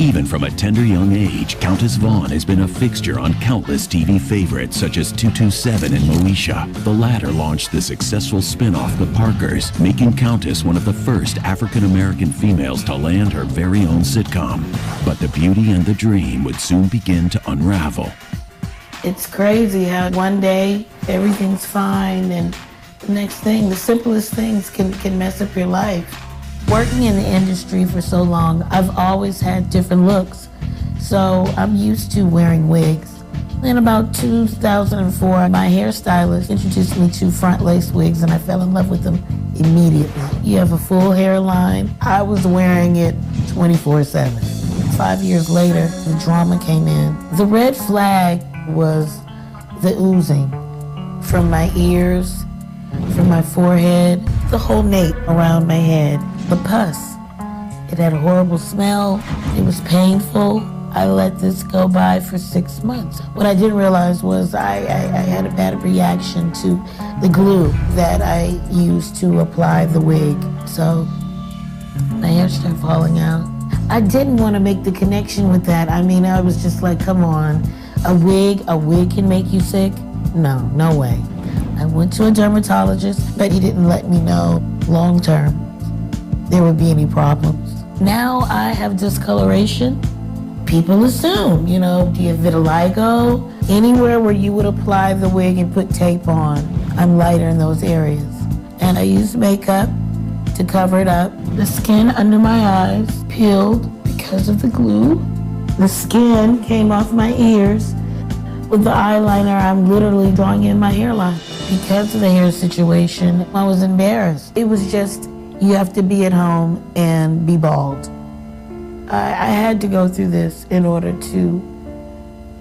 Even from a tender young age, Countess Vaughn has been a fixture on countless TV favorites such as 227 and Moesha. The latter launched the successful spin-off The Parkers, making Countess one of the first African-American females to land her very own sitcom. But the beauty and the dream would soon begin to unravel. It's crazy how one day everything's fine and the next thing, the simplest things can mess up your life. Working in the industry for so long, I've always had different looks, so I'm used to wearing wigs. In about 2004, my hairstylist introduced me to front lace wigs and I fell in love with them immediately. You have a full hairline. I was wearing it 24/7. 5 years later, the drama came in. The red flag was the oozing from my ears, from my forehead, the whole nape around my head. The pus. It had a horrible smell. It was painful. I let this go by for 6 months. What I didn't realize was I had a bad reaction to the glue that I used to apply the wig. So my hair started falling out. I didn't want to make the connection with that. I mean, I was just like, come on, a wig can make you sick? No way. I went to a dermatologist, but he didn't let me know long term there would be any problems. Now I have discoloration. People assume, do you have vitiligo? Anywhere where you would apply the wig and put tape on, I'm lighter in those areas. And I use makeup to cover it up. The skin under my eyes peeled because of the glue. The skin came off my ears. With the eyeliner, I'm literally drawing in my hairline. Because of the hair situation, I was embarrassed. It was just, you have to be at home and be bald. I had to go through this in order to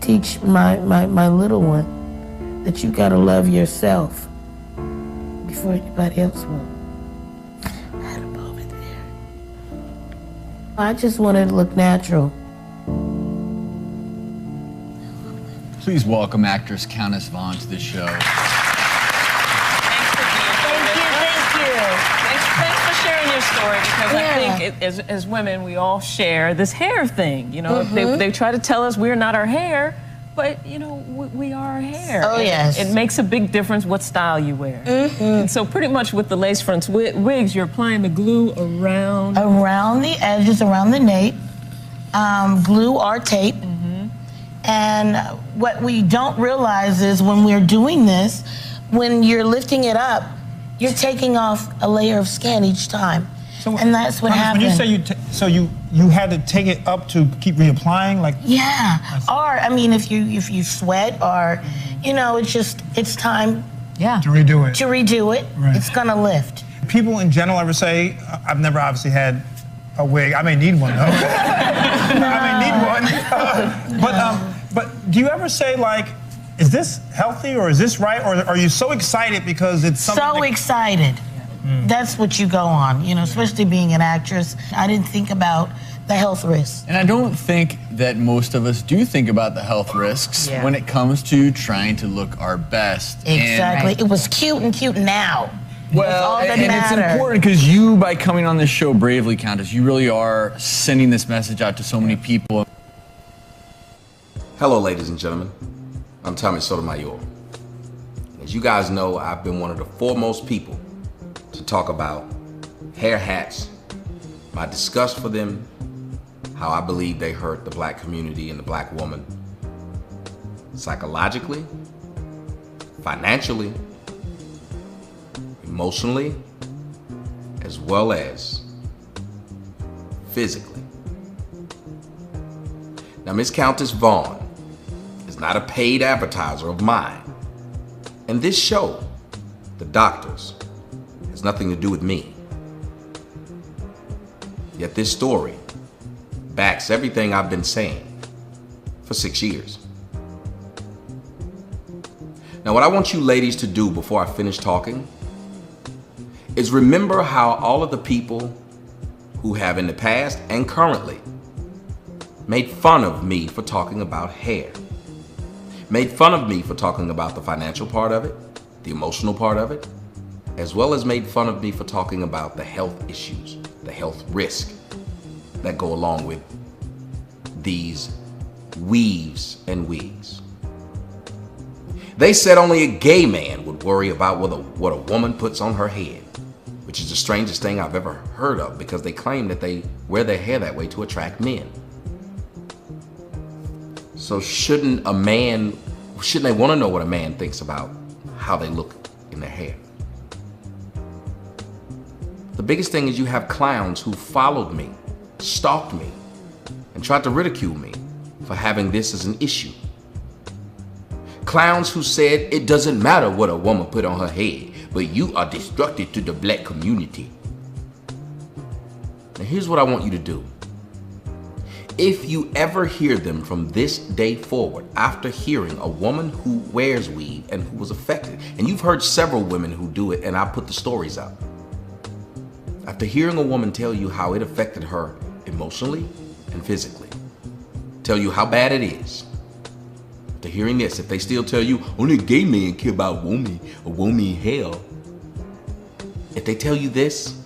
teach my little one that you gotta love yourself before anybody else will. I had a moment there. I just wanted to look natural. Please welcome actress Countess Vaughn to the show. Thanks for sharing your story, because I think as women, we all share this hair thing. They try to tell us we're not our hair, but we are our hair. Oh, yes. It makes a big difference what style you wear. And so pretty much with the lace fronts wigs, you're applying the glue around the edges, around the nape, glue or tape. And what we don't realize is when we're doing this, when you're lifting it up, you're taking off a layer of skin each time. And that's what happened. When you say you had to take it up to keep reapplying, like? Yeah. Or I mean, if you sweat, or it's time. Yeah. To redo it. To redo it. Right. It's gonna lift. People in general ever say, I've never obviously had a wig. I may need one though. I may need one. But do you ever say, like, is this healthy or is this right? Or are you so excited because it's something? So excited. That's what you go on, especially being an actress. I didn't think about the health risks. And I don't think that most of us do think about the health risks when it comes to trying to look our best. Exactly. It was cute now. Well, all that and matter. It's important because you, by coming on this show bravely, Countess, you really are sending this message out to so many people. Hello, ladies and gentlemen. I'm Tommy Sotomayor. As you guys know, I've been one of the foremost people to talk about hair hats, my disgust for them, how I believe they hurt the black community and the black woman, psychologically, financially, emotionally, as well as physically. Now, Miss Countess Vaughn is not a paid advertiser of mine. And this show, The Doctors, has nothing to do with me. Yet this story backs everything I've been saying for 6 years. Now, what I want you ladies to do before I finish talking is remember how all of the people who have in the past and currently made fun of me for talking about hair, made fun of me for talking about the financial part of it, the emotional part of it, as well as made fun of me for talking about the health issues, the health risk that go along with these weaves and wigs. They said only a gay man would worry about what a woman puts on her head, which is the strangest thing I've ever heard of, because they claim that they wear their hair that way to attract men. So shouldn't they want to know what a man thinks about how they look in their hair? The biggest thing is you have clowns who followed me, stalked me, and tried to ridicule me for having this as an issue. Clowns who said it doesn't matter what a woman put on her head, but you are destructive to the black community. Now here's what I want you to do. If you ever hear them from this day forward, after hearing a woman who wears weave and who was affected, and you've heard several women who do it, and I put the stories up. After hearing a woman tell you how it affected her emotionally and physically, tell you how bad it is, after hearing this, if they still tell you only gay men care about woman or woman hell, if they tell you this,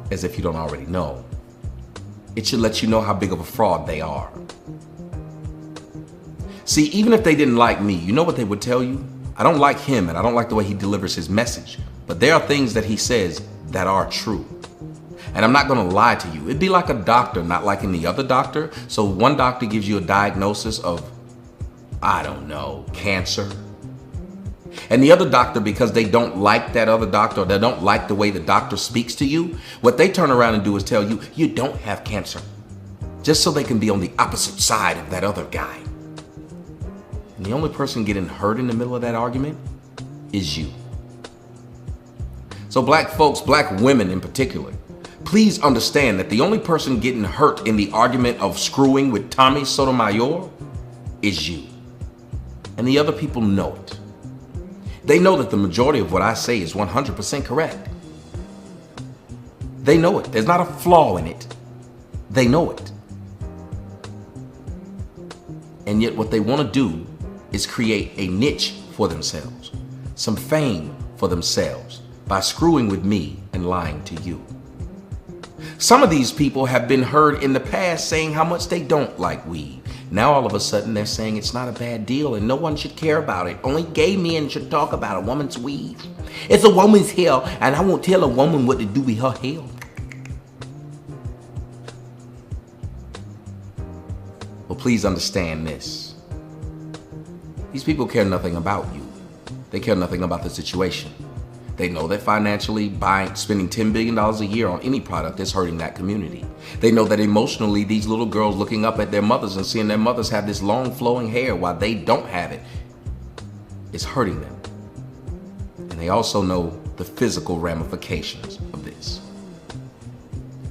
as if you don't already know, it should let you know how big of a fraud they are. See, even if they didn't like me, you know what they would tell you? I don't like him and I don't like the way he delivers his message, but there are things that he says that are true. And I'm not gonna lie to you. It'd be like a doctor not liking the other doctor. So one doctor gives you a diagnosis of, I don't know, cancer. And the other doctor, because they don't like that other doctor, or they don't like the way the doctor speaks to you, what they turn around and do is tell you, you don't have cancer. Just so they can be on the opposite side of that other guy. And the only person getting hurt in the middle of that argument is you. So black folks, black women in particular, please understand that the only person getting hurt in the argument of screwing with Tommy Sotomayor is you. And the other people know it. They know that the majority of what I say is 100% correct. They know it. There's not a flaw in it. They know it. And yet what they want to do is create a niche for themselves, some fame for themselves by screwing with me and lying to you. Some of these people have been heard in the past saying how much they don't like weave. Now all of a sudden they're saying it's not a bad deal and no one should care about it. Only gay men should talk about a woman's weave. It's a woman's hair and I won't tell a woman what to do with her hair. Well, please understand this. These people care nothing about you. They care nothing about the situation. They know that financially spending $10 billion a year on any product is hurting that community. They know that emotionally these little girls looking up at their mothers and seeing their mothers have this long flowing hair while they don't have it is hurting them. And they also know the physical ramifications of this.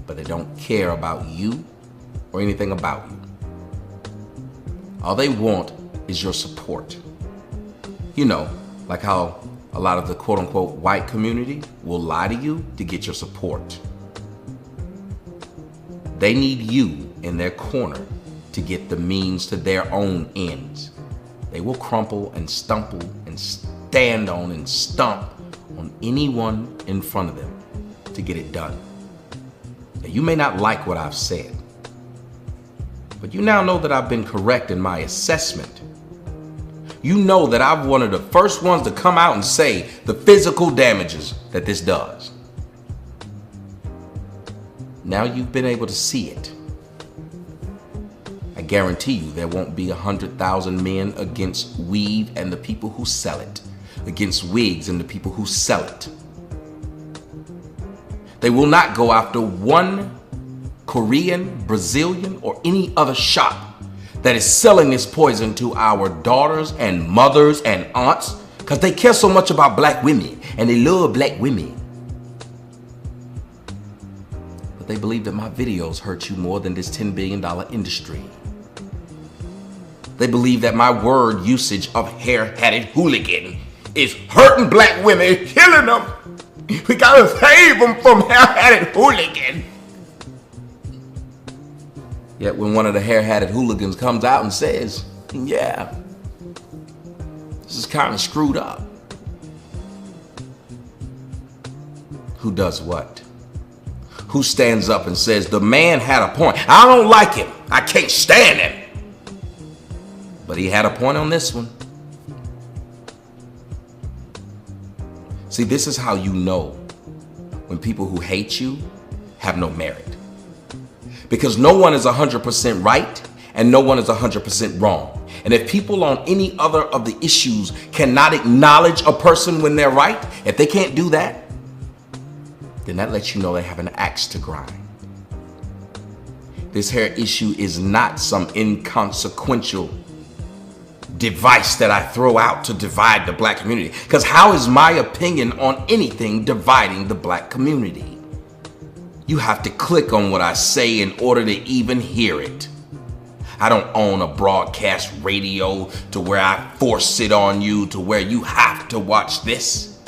But they don't care about you or anything about you. All they want is your support. You know, like how a lot of the quote-unquote white community will lie to you to get your support. They need you in their corner to get the means to their own ends. They will crumple and stumble and stand on and stomp on anyone in front of them to get it done. Now, you may not like what I've said, but you now know that I've been correct in my assessment. You know that I'm one of the first ones to come out and say the physical damages that this does. Now you've been able to see it. I guarantee you there won't be 100,000 men against weave and the people who sell it, against wigs and the people who sell it. They will not go after one Korean, Brazilian, or any other shop that is selling this poison to our daughters and mothers and aunts because they care so much about black women and they love black women. But they believe that my videos hurt you more than this $10 billion industry. They believe that my word usage of hair-hatted hooligan is hurting black women, killing them. We gotta save them from hair-hatted hooligan. Yet when one of the hair-hatted hooligans comes out and says, yeah, this is kind of screwed up. Who does what? Who stands up and says, the man had a point. I don't like him. I can't stand him. But he had a point on this one. See, this is how you know when people who hate you have no merit. Because no one is 100% right and no one is 100% wrong. And if people on any other of the issues cannot acknowledge a person when they're right, if they can't do that, then that lets you know they have an axe to grind. This hair issue is not some inconsequential device that I throw out to divide the black community. Because how is my opinion on anything dividing the black community? You have to click on what I say in order to even hear it. I don't own a broadcast radio to where I force it on you to where you have to watch this.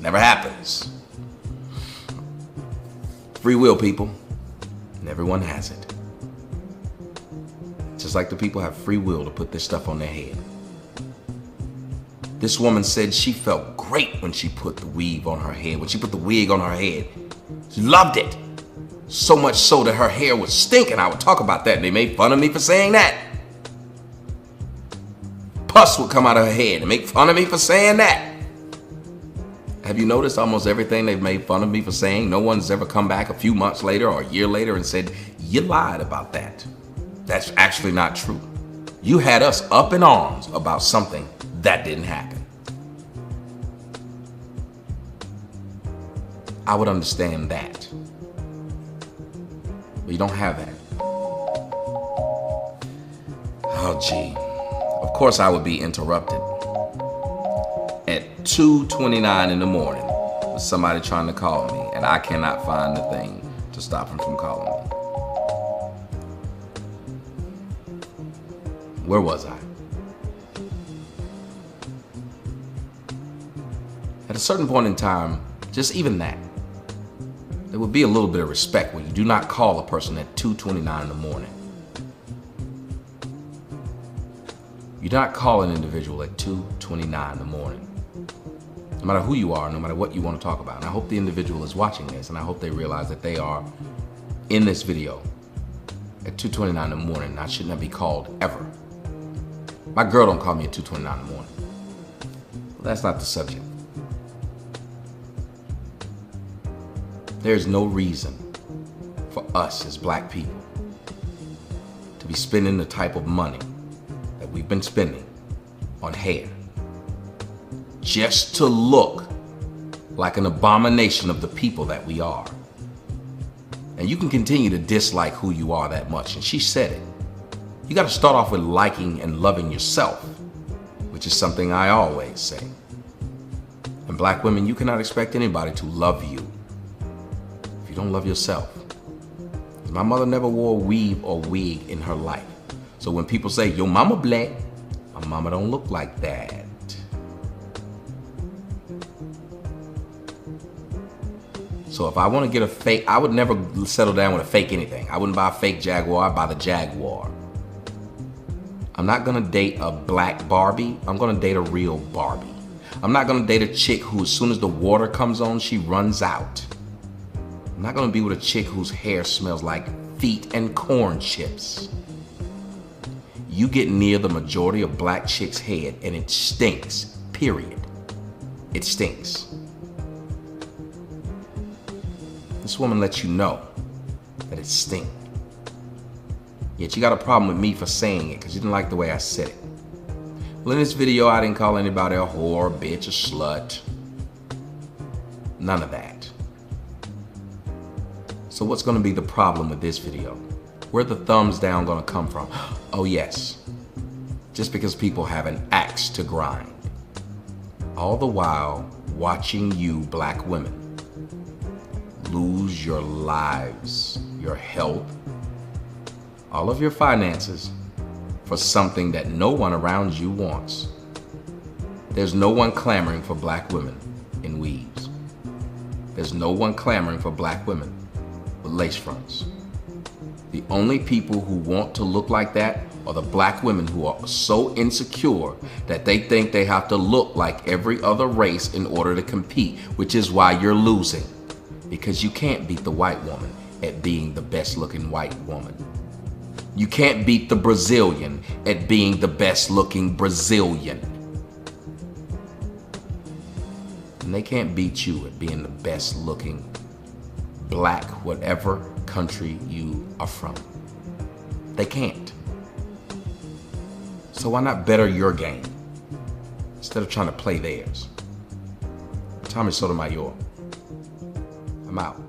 Never happens. Free will, people, and everyone has it. Just like the people have free will to put this stuff on their head. This woman said she felt great when she put the weave on her head, when she put the wig on her head. She loved it. So much so that her hair would stink, and I would talk about that, and they made fun of me for saying that. Pus would come out of her head and make fun of me for saying that. Have you noticed almost everything they've made fun of me for saying? No one's ever come back a few months later or a year later and said, you lied about that. That's actually not true. You had us up in arms about something that didn't happen. I would understand that. But you don't have that. Oh, gee. Of course I would be interrupted at 2:29 in the morning with somebody trying to call me, and I cannot find the thing to stop him from calling me. Where was I? At a certain point in time, just even that, there would be a little bit of respect when you do not call a person at 2:29 in the morning. You do not call an individual at 2:29 in the morning. No matter who you are, no matter what you want to talk about. And I hope the individual is watching this, and I hope they realize that they are in this video at 2:29 in the morning, and I should not be called ever. My girl don't call me at 2:29 in the morning. Well, that's not the subject. There's no reason for us as black people to be spending the type of money that we've been spending on hair just to look like an abomination of the people that we are. And you can continue to dislike who you are that much, and she said it. You got to start off with liking and loving yourself, which is something I always say. And black women, you cannot expect anybody to love you if you don't love yourself. My mother never wore a weave or wig in her life. So when people say, your mama black, my mama don't look like that. So if I want to get a fake, I would never settle down with a fake anything. I wouldn't buy a fake Jaguar, I'd buy the Jaguar. I'm not gonna date a black Barbie, I'm gonna date a real Barbie. I'm not gonna date a chick who, as soon as the water comes on, she runs out. I'm not gonna be with a chick whose hair smells like feet and corn chips. You get near the majority of black chicks' head and it stinks, period. It stinks. This woman lets you know that it stinks. Yet you got a problem with me for saying it because you didn't like the way I said it. Well, in this video, I didn't call anybody a whore, a bitch, a slut. None of that. So what's gonna be the problem with this video? Where the thumbs down gonna come from? Oh yes, just because people have an axe to grind. All the while watching you black women lose your lives, your health, all of your finances for something that no one around you wants. There's no one clamoring for black women in weaves. There's no one clamoring for black women with lace fronts. The only people who want to look like that are the black women who are so insecure that they think they have to look like every other race in order to compete, which is why you're losing. Because you can't beat the white woman at being the best looking white woman. You can't beat the Brazilian at being the best looking Brazilian. And they can't beat you at being the best looking black, whatever country you are from. They can't. So why not better your game instead of trying to play theirs? Tommy Sotomayor. I'm out.